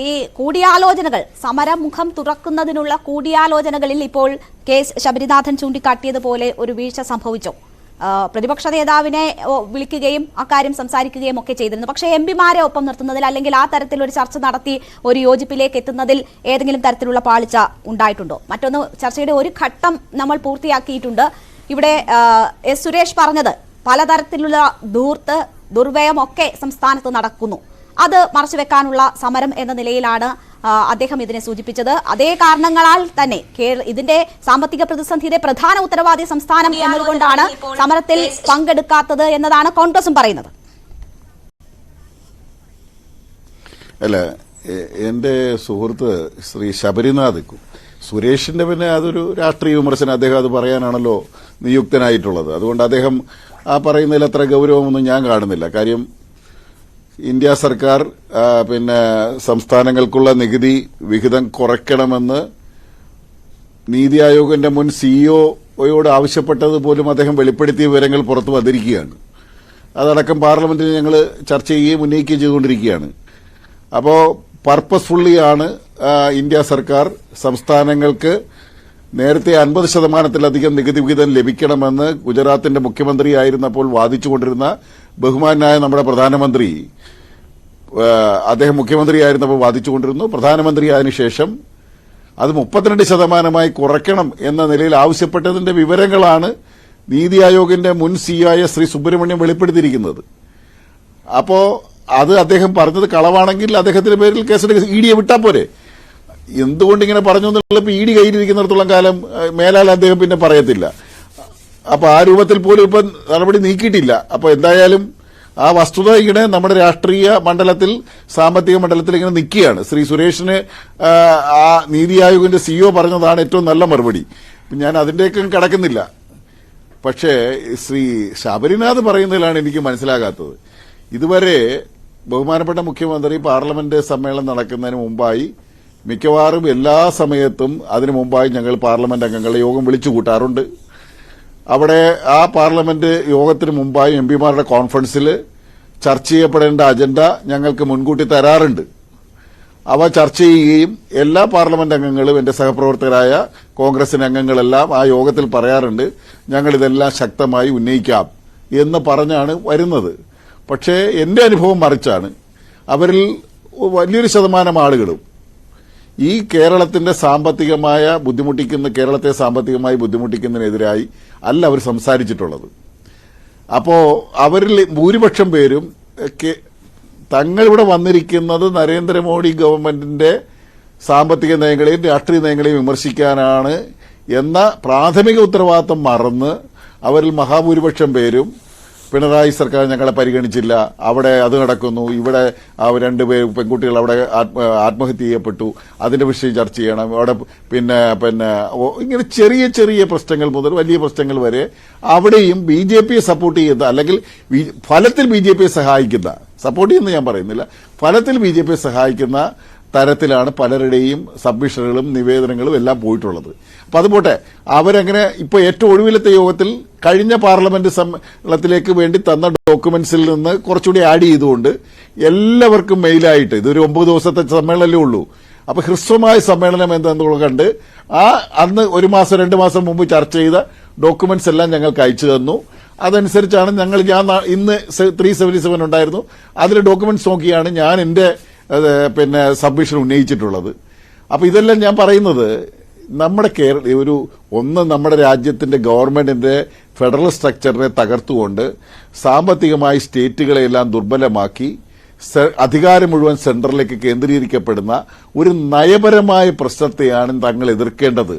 ഈ കൂടിയാലോചനകൾ സമരമുഖം തുറക്കുന്നതിനുള്ള കൂടിയാലോചനകളിൽ ഇപ്പോൾ ശബരിനാഥൻ ചൂണ്ടിക്കാട്ടിയതുപോലെ ഒരു വീഴ്ച സംഭവിച്ചോ? പ്രതിപക്ഷ നേതാവിനെ വിളിക്കുകയും അക്കാര്യം സംസാരിക്കുകയും ഒക്കെ ചെയ്തിരുന്നു. പക്ഷേ എംപിമാരെ ഒപ്പം നിർത്തുന്നതിൽ അല്ലെങ്കിൽ ആ തരത്തിലൊരു ചർച്ച നടത്തി ഒരു യോജിപ്പിലേക്ക് എത്തുന്നതിൽ ഏതെങ്കിലും തരത്തിലുള്ള പാളിച്ച ഉണ്ടായിട്ടുണ്ടോ? മറ്റൊന്ന്, ചർച്ചയുടെ ഒരു ഘട്ടം നമ്മൾ പൂർത്തിയാക്കിയിട്ടുണ്ട്. ഇവിടെ എസ് സുരേഷ് പറഞ്ഞത് പലതരത്തിലുള്ള ദുർവ്യയമൊക്കെ സംസ്ഥാനത്ത് നടക്കുന്നു, അത് മറച്ചുവെക്കാനുള്ള സമരം എന്ന നിലയിലാണ് അദ്ദേഹം ഇതിനെ സൂചിപ്പിച്ചത്. അതേ കാരണങ്ങളാൽ തന്നെ ഇതിന്റെ സാമ്പത്തിക പ്രതിസന്ധിയുടെ പ്രധാന ഉത്തരവാദി സംസ്ഥാനം എന്നതുകൊണ്ടാണ് സമരത്തിൽ പങ്കെടുക്കാത്തത് എന്നതാണ് കോൺഗ്രസും പറയുന്നത്. അല്ല, എന്റെ സുഹൃത്ത് ശ്രീ ശബരിനാഥ് സുരേഷിന്റെ പിന്നെ അതൊരു രാഷ്ട്രീയ വിമർശനം, അദ്ദേഹം അത് പറയാനാണല്ലോ നിയുക്തനായിട്ടുള്ളത്. അതുകൊണ്ട് അദ്ദേഹം ആ പറയുന്നതിൽ അത്ര ഗൗരവമൊന്നും ഞാൻ കാണുന്നില്ല. കാര്യം ഇന്ത്യ സർക്കാർ പിന്നെ സംസ്ഥാനങ്ങൾക്കുള്ള നികുതി വിഹിതം കുറയ്ക്കണമെന്ന് നീതി ആയോഗിന്റെ മുൻ സിഇഒയോട് ആവശ്യപ്പെട്ടത് പോലും അദ്ദേഹം വെളിപ്പെടുത്തിയ വിവരങ്ങൾ പുറത്തു വന്നിരിക്കുകയാണ്. അതടക്കം പാർലമെന്റിൽ ഞങ്ങൾ ചർച്ച ചെയ്യുകയും ഉന്നയിക്കുകയും ചെയ്തുകൊണ്ടിരിക്കുകയാണ്. അപ്പോൾ പർപ്പസ്ഫുള്ളിയാണ് ഇന്ത്യ സർക്കാർ സംസ്ഥാനങ്ങൾക്ക് നേരത്തെ 50% നികുതി വിഹിതം ലഭിക്കണമെന്ന് ഗുജറാത്തിന്റെ മുഖ്യമന്ത്രിയായിരുന്നപ്പോൾ വാദിച്ചുകൊണ്ടിരുന്ന ബഹുമാനായ നമ്മുടെ പ്രധാനമന്ത്രി, അദ്ദേഹം മുഖ്യമന്ത്രിയായിരുന്നപ്പോൾ വാദിച്ചുകൊണ്ടിരുന്നു. പ്രധാനമന്ത്രിയായതിനു ശേഷം അത് 32% കുറയ്ക്കണം എന്ന നിലയിൽ ആവശ്യപ്പെട്ടതിന്റെ വിവരങ്ങളാണ് നീതി ആയോഗിന്റെ മുൻ സിഇഒ ശ്രീ സുബ്രഹ്മണ്യം വെളിപ്പെടുത്തിയിരിക്കുന്നത്. അപ്പോ അത് അദ്ദേഹം പറഞ്ഞത് കളവാണെങ്കിൽ അദ്ദേഹത്തിന്റെ പേരിൽ കേസെടുക്കുക, ഇഡിയെ വിട്ടാ പോരെ. എന്തുകൊണ്ടിങ്ങനെ പറഞ്ഞു എന്നുള്ളത് ഇഡി കയ്യിലിരിക്കുന്നിടത്തോളം കാലം മേലാൽ അദ്ദേഹം പിന്നെ പറയത്തില്ല. അപ്പൊ ആ രൂപത്തിൽ പോലും ഇപ്പൊ നടപടി നീക്കിയിട്ടില്ല. അപ്പൊ എന്തായാലും ആ വസ്തുത ഇങ്ങനെ നമ്മുടെ രാഷ്ട്രീയ മണ്ഡലത്തിൽ, സാമ്പത്തിക മണ്ഡലത്തിൽ ഇങ്ങനെ നിൽക്കുകയാണ്. ശ്രീ സുരേഷിന് ആ നീതി ആയോഗിന്റെ സിഇഒ പറഞ്ഞതാണ് ഏറ്റവും നല്ല മറുപടി. ഞാൻ അതിന്റെയൊക്കെ കടക്കുന്നില്ല. പക്ഷേ ശ്രീ ശബരിനാഥ് പറയുന്നതിലാണ് എനിക്ക് മനസ്സിലാകാത്തത്. ഇതുവരെ ബഹുമാനപ്പെട്ട മുഖ്യമന്ത്രി പാർലമെന്റ് സമ്മേളനം നടക്കുന്നതിന് മുമ്പായി മിക്കവാറും എല്ലാ സമയത്തും അതിനു മുമ്പായി ഞങ്ങൾ പാർലമെന്റ് അംഗങ്ങളുടെ യോഗം വിളിച്ചു കൂട്ടാറുണ്ട്. അവിടെ ആ പാർലമെന്റ് യോഗത്തിന് മുമ്പായി എംപിമാരുടെ കോൺഫറൻസിൽ ചർച്ച ചെയ്യപ്പെടേണ്ട അജണ്ട ഞങ്ങൾക്ക് മുൻകൂട്ടി തരാറുണ്ട്. അവ ചർച്ച ചെയ്യുകയും എല്ലാ പാർലമെന്റ് അംഗങ്ങളും എന്റെ സഹപ്രവർത്തകരായ കോൺഗ്രസിന്റെ അംഗങ്ങളെല്ലാം ആ യോഗത്തിൽ പറയാറുണ്ട്, ഞങ്ങളിതെല്ലാം ശക്തമായി ഉന്നയിക്കാം എന്ന് പറഞ്ഞാണ് വരുന്നത്. പക്ഷേ എന്റെ അനുഭവം മറിച്ചാണ്. അവരിൽ വലിയൊരു ശതമാനം ആളുകളും ഈ കേരളത്തിന്റെ കേരളത്തെ സാമ്പത്തികമായി ബുദ്ധിമുട്ടിക്കുന്നതിനെതിരായി അല്ല അവർ സംസാരിച്ചിട്ടുള്ളത്. അപ്പോ അവരിൽ ഭൂരിപക്ഷം പേരും തങ്ങളിവിടെ വന്നിരിക്കുന്നത് നരേന്ദ്രമോദി ഗവൺമെന്റിന്റെ സാമ്പത്തിക നയങ്ങളെയും രാഷ്ട്രീയ നയങ്ങളെയും വിമർശിക്കാനാണ് എന്ന പ്രാഥമിക ഉത്തരവാദിത്തം മറന്ന് അവരിൽ മഹാഭൂരിപക്ഷം പേരും പിണറായി സർക്കാർ ഞങ്ങളെ പരിഗണിച്ചില്ല, അവിടെ അത് നടക്കുന്നു, ഇവിടെ 2 പെൺകുട്ടികൾ അവിടെ ആത്മഹത്യ ചെയ്യപ്പെട്ടു, അതിന്റെ വിഷയം ചർച്ച ചെയ്യണം, അവിടെ പിന്നെ ഇങ്ങനെ ചെറിയ ചെറിയ പ്രശ്നങ്ങൾ മുതൽ വലിയ പ്രശ്നങ്ങൾ വരെ അവിടെയും BJPയെ സപ്പോർട്ട് ചെയ്യുന്ന, അല്ലെങ്കിൽ ഫലത്തിൽ BJPയെ സഹായിക്കുന്ന, സപ്പോർട്ട് ചെയ്യുന്ന ഞാൻ പറയുന്നില്ല, ഫലത്തിൽ BJPയെ സഹായിക്കുന്ന തരത്തിലാണ് പലരുടെയും സബ്മിഷനുകളും നിവേദനങ്ങളും എല്ലാം പോയിട്ടുള്ളത്. അപ്പൊ അത് പോട്ടെ, അവരങ്ങനെ ഇപ്പൊ ഏറ്റവും ഒടുവിലത്തെ യോഗത്തിൽ കഴിഞ്ഞ പാർലമെന്റ് സമ്മേളനത്തിലേക്ക് വേണ്ടി തന്ന ഡോക്യുമെന്റ്സിൽ നിന്ന് കുറച്ചുകൂടി ആഡ് ചെയ്തുകൊണ്ട് എല്ലാവർക്കും മെയിലായിട്ട്, ഇതൊരു 9 ദിവസത്തെ സമ്മേളനമല്ലേ ഉള്ളൂ, അപ്പൊ ഹ്രസ്വമായ സമ്മേളനം എന്തെന്നുള്ളത് കണ്ട് അന്ന് 1 മാസം 2 മാസം മുമ്പ് ചർച്ച ചെയ്ത ഡോക്യുമെന്റ്സ് എല്ലാം ഞങ്ങൾക്ക് അയച്ചു തന്നു. അതനുസരിച്ചാണ് ഞാൻ ഇന്ന് 377 ഉണ്ടായിരുന്നു, അതിലെ ഡോക്യുമെന്റ്സ് നോക്കിയാണ് ഞാൻ എന്റെ സബ്മിഷൻ ഉന്നയിച്ചിട്ടുള്ളത്. അപ്പൊ ഇതെല്ലാം ഞാൻ പറയുന്നത് നമ്മുടെ നമ്മുടെ രാജ്യത്തിന്റെ ഗവൺമെന്റിന്റെ ഫെഡറൽ സ്ട്രക്ചറിനെ തകർത്തുകൊണ്ട് സാമ്പത്തികമായി സ്റ്റേറ്റുകളെല്ലാം ദുർബലമാക്കി അധികാരം മുഴുവൻ സെൻട്രലിലേക്ക് കേന്ദ്രീകരിക്കപ്പെടുന്ന ഒരു നയപരമായ പ്രശ്നത്തെയാണ് തങ്ങൾ എതിർക്കേണ്ടത്.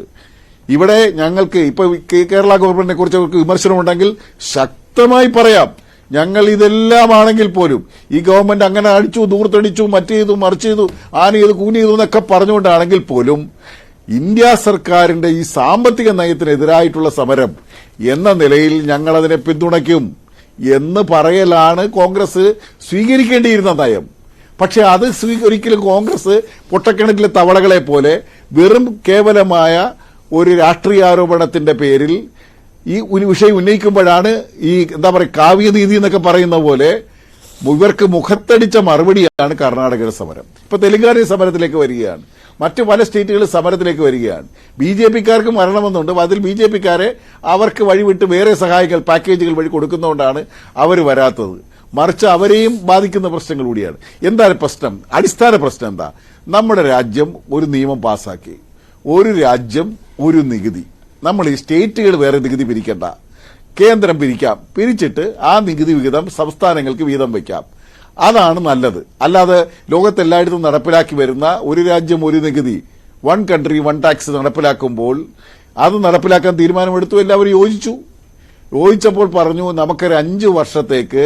ഇവിടെ ഞങ്ങൾക്ക് ഇപ്പൊ കേരള ഗവൺമെന്റിനെ കുറിച്ച് അവർക്ക് വിമർശനമുണ്ടെങ്കിൽ ശക്തമായി പറയാം. ഞങ്ങൾ ഇതെല്ലാമാണെങ്കിൽ പോലും ഈ ഗവൺമെന്റ് അങ്ങനെ അടിച്ചു, ദൂർത്തടിച്ചു, മറ്റേതു മറിച്ച് ചെയ്തു, ആന ചെയ്തു, കൂനി ചെയ്തു എന്നൊക്കെ പറഞ്ഞുകൊണ്ടാണെങ്കിൽ പോലും ഇന്ത്യ സർക്കാരിന്റെ ഈ സാമ്പത്തിക നയത്തിനെതിരായിട്ടുള്ള സമരം എന്ന നിലയിൽ ഞങ്ങളതിനെ പിന്തുണയ്ക്കും എന്ന് പറയലാണ് കോൺഗ്രസ് സ്വീകരിക്കേണ്ടിയിരുന്ന നയം. പക്ഷെ അത് ഒരിക്കലും കോൺഗ്രസ് പൊട്ടക്കിണറ്റിലെ തവളകളെ പോലെ വെറും കേവലമായ ഒരു രാഷ്ട്രീയാരോപണത്തിന്റെ പേരിൽ ഈ വിഷയം ഉന്നയിക്കുമ്പോഴാണ് ഈ എന്താ പറയുക കാവ്യനീതി എന്നൊക്കെ പറയുന്ന പോലെ ഇവർക്ക് മുഖത്തടിച്ച മറുപടിയാണ് കർണാടകയുടെ സമരം. ഇപ്പൊ തെലങ്കാന സമരത്തിലേക്ക് വരികയാണ്, മറ്റു പല സ്റ്റേറ്റുകളിൽ സമരത്തിലേക്ക് വരികയാണ്. BJP-ക്കാർക്ക് മരണമെന്നുണ്ട്, അതിൽ BJP-ക്കാരെ അവർക്ക് വഴിവിട്ട് വേറെ സഹായികൾ പാക്കേജുകൾ വഴി കൊടുക്കുന്നതുകൊണ്ടാണ് അവർ വരാത്തത്. മറിച്ച് അവരെയും ബാധിക്കുന്ന പ്രശ്നങ്ങൾ കൂടിയാണ്. എന്താണ് പ്രശ്നം? അടിസ്ഥാന പ്രശ്നം എന്താ? നമ്മുടെ രാജ്യം ഒരു നിയമം പാസാക്കി, ഒരു രാജ്യം ഒരു നികുതി. നമ്മൾ ഈ സ്റ്റേറ്റുകൾ വേറെ നികുതി പിരിക്കണ്ട, കേന്ദ്രം പിരിക്കാം, പിരിച്ചിട്ട് ആ നികുതി വിഹിതം സംസ്ഥാനങ്ങൾക്ക് വീതം വയ്ക്കാം. അതാണ് നല്ലത്. അല്ലാതെ ലോകത്തെല്ലായിടത്തും നടപ്പിലാക്കി വരുന്ന ഒരു രാജ്യം ഒരു നികുതി, വൺ കൺട്രി വൺ ടാക്സ് നടപ്പിലാക്കുമ്പോൾ അത് നടപ്പിലാക്കാൻ തീരുമാനമെടുത്തു. എല്ലാവരും യോജിച്ചപ്പോൾ പറഞ്ഞു നമുക്കൊരു 5 വർഷത്തേക്ക്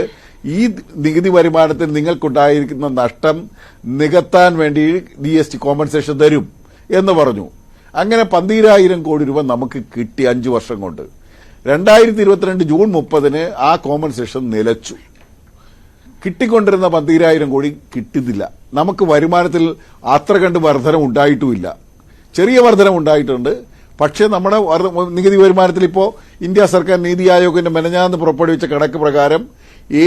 ഈ നികുതി വരുമാനത്തിൽ നിങ്ങൾക്കുണ്ടായിരിക്കുന്ന നഷ്ടം നികത്താൻ വേണ്ടി GST കോമ്പൻസേഷൻ തരും എന്ന് പറഞ്ഞു. അങ്ങനെ 12,000 കോടി രൂപ നമുക്ക് കിട്ടി 5 വർഷം കൊണ്ട്. 2022 ജൂൺ 30 ആ കോമ്പൻസേഷൻ നിലച്ചു. കിട്ടിക്കൊണ്ടിരുന്ന 12,000 കോടി കിട്ടുന്നില്ല. നമുക്ക് വരുമാനത്തിൽ അത്ര കണ്ട് വർധനം ഉണ്ടായിട്ടുമില്ല. ചെറിയ വർധനം ഉണ്ടായിട്ടുണ്ട്. പക്ഷേ നമ്മുടെ നികുതി വരുമാനത്തിൽ ഇപ്പോൾ ഇന്ത്യ സർക്കാർ നീതി ആയോഗിന്റെ മെനഞ്ഞാന്ന് പുറപ്പെടുവിച്ച കണക്ക് പ്രകാരം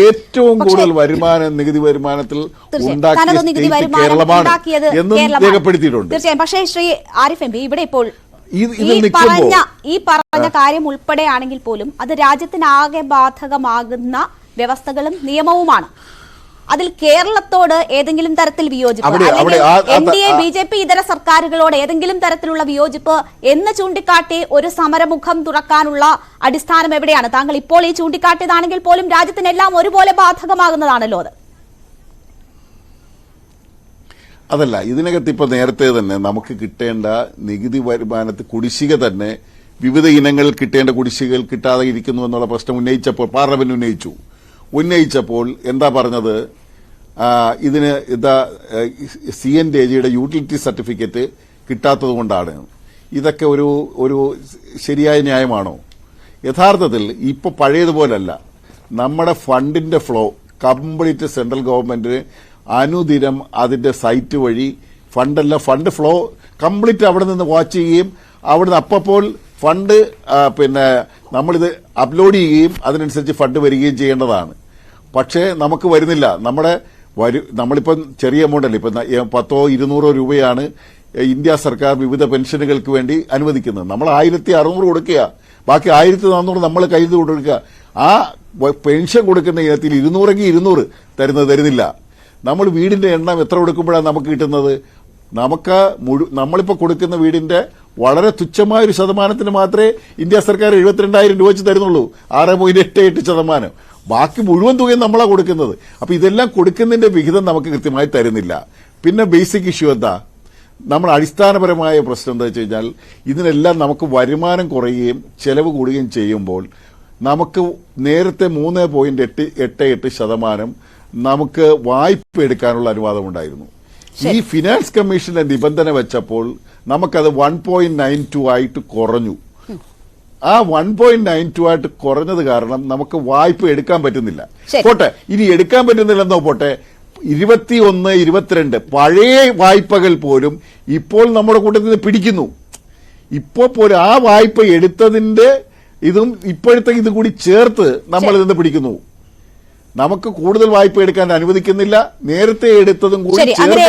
ഏറ്റവും കൂടുതൽ വരുമാനം നികുതി വരുമാനത്തിൽ ഉണ്ടാക്കിയ സ്റ്റേറ്റ് കേരളമാണ് എന്നും രേഖപ്പെടുത്തിയിട്ടുണ്ട്. തീർച്ചയായും. പക്ഷേ ശ്രീ ആരിഫ് എം പി, ഇവിടെ ഇപ്പോൾ ഈ പറഞ്ഞ കാര്യം ഉൾപ്പെടെയാണെങ്കിൽ പോലും അത് രാജ്യത്തിനാകെ ബാധകമാകുന്ന വ്യവസ്ഥകളും നിയമവുമാണ്. അതിൽ കേരളത്തോട് ഏതെങ്കിലും തരത്തിൽ വിയോജിപ്പ്, അല്ലെങ്കിൽ NDA BJP ഇതര സർക്കാരുകളോട് ഏതെങ്കിലും തരത്തിലുള്ള വിയോജിപ്പ് എന്ന് ചൂണ്ടിക്കാട്ടി ഒരു സമരമുഖം തുറക്കാനുള്ള അടിസ്ഥാനം എവിടെയാണ്? താങ്കൾ ഇപ്പോൾ ഈ ചൂണ്ടിക്കാട്ടിയതാണെങ്കിൽ പോലും രാജ്യത്തിനെല്ലാം ഒരുപോലെ ബാധകമാകുന്നതാണല്ലോ അത്. അതല്ല, ഇതിനകത്ത് ഇപ്പൊ നേരത്തെ തന്നെ നമുക്ക് കിട്ടേണ്ട നികുതി വരുമാനത്തിൽ കുടിശ്ശിക തന്നെ വിവിധ ഇനങ്ങളിൽ കിട്ടേണ്ട കുടിശ്ശികകൾ കിട്ടാതെ ഇരിക്കുന്നു എന്നുള്ള പ്രശ്നം ഉന്നയിച്ചപ്പോൾ പാർലമെന്റ് ഉന്നയിച്ചപ്പോൾ എന്താ പറഞ്ഞത്? ഇതിന് CNDAGയുടെ യൂട്ടിലിറ്റി സർട്ടിഫിക്കറ്റ് കിട്ടാത്തത് കൊണ്ടാണ്. ഇതൊക്കെ ഒരു ശരിയായ ന്യായമാണോ? യഥാർത്ഥത്തിൽ ഇപ്പൊ പഴയതുപോലല്ല. നമ്മുടെ ഫണ്ടിന്റെ ഫ്ലോ കംപ്ലീറ്റ് സെൻട്രൽ ഗവൺമെന്റിന് അനുദിനം അതിന്റെ സൈറ്റ് വഴി ഫണ്ട് ഫ്ലോ കംപ്ലീറ്റ് അവിടെ നിന്ന് വാച്ച് ചെയ്യുകയും അവിടുന്ന് അപ്പോൾ ഫണ്ട് നമ്മളിത് അപ്ലോഡ് ചെയ്യുകയും അതിനനുസരിച്ച് ഫണ്ട് വരികയും ചെയ്യേണ്ടതാണ്. പക്ഷേ നമുക്ക് വരുന്നില്ല. നമ്മളിപ്പം ചെറിയ എമൗണ്ട് അല്ലേ, ഇപ്പം 100-200 രൂപയാണ് ഇന്ത്യ സർക്കാർ വിവിധ പെൻഷനുകൾക്ക് വേണ്ടി അനുവദിക്കുന്നത്. നമ്മൾ 1,600 കൊടുക്കുക, ബാക്കി 1,400 നമ്മൾ കയ്യിൽ കൊടുക്കുക. ആ പെൻഷൻ കൊടുക്കുന്ന ഇനത്തിൽ 200 തരുന്നില്ല. നമ്മൾ വീടിന്റെ എണ്ണം എത്ര കൊടുക്കുമ്പോഴാണ് നമുക്ക് കിട്ടുന്നത്? നമ്മളിപ്പോ കൊടുക്കുന്ന വീടിന്റെ വളരെ തുച്ഛമായ ഒരു ശതമാനത്തിന് മാത്രമേ ഇന്ത്യ സർക്കാർ 72,000 രൂപ വെച്ച് തരുന്നുള്ളൂ, 6.88%. ബാക്കി മുഴുവൻ തുകയും നമ്മളാണ് കൊടുക്കുന്നത്. അപ്പൊ ഇതെല്ലാം കൊടുക്കുന്നതിന്റെ വിഹിതം നമുക്ക് കൃത്യമായി തരുന്നില്ല. പിന്നെ ബേസിക് ഇഷ്യൂ എന്താ? നമ്മൾ അടിസ്ഥാനപരമായ പ്രശ്നം എന്താ വെച്ച് കഴിഞ്ഞാൽ ഇതിനെല്ലാം നമുക്ക് വരുമാനം കുറയുകയും ചെലവ് കൂടുകയും ചെയ്യുമ്പോൾ നമുക്ക് നേരത്തെ 3.88% നമുക്ക് വായ്പ എടുക്കാനുള്ള അനുവാദമുണ്ടായിരുന്നു. ഈ ഫിനാൻസ് കമ്മീഷന്റെ നിബന്ധന വെച്ചപ്പോൾ നമുക്കത് 1.92 ആയിട്ട് കുറഞ്ഞു. ആ 1.92 ആയിട്ട് കുറഞ്ഞത് കാരണം നമുക്ക് വായ്പ എടുക്കാൻ പറ്റുന്നില്ല. പോട്ടെ, ഇനി എടുക്കാൻ പറ്റുന്നില്ലെന്നോ പോട്ടെ, 21, 22 പഴയ വായ്പകൾ പോലും ഇപ്പോൾ നമ്മുടെ കൂട്ടത്തിൽ നിന്ന് പിടിക്കുന്നു. ഇപ്പോൾ പോലും ആ വായ്പ എടുത്തതിന്റെ ഇതും ഇപ്പോഴത്തെ ഇത് കൂടി ചേർത്ത് നമ്മൾ നിന്ന് പിടിക്കുന്നു. നമുക്ക് കൂടുതൽ വായ്പ എടുക്കാൻ അനുവദിക്കുന്നില്ല. നേരത്തെ എടുത്തതും കൂടി ചേർത്ത്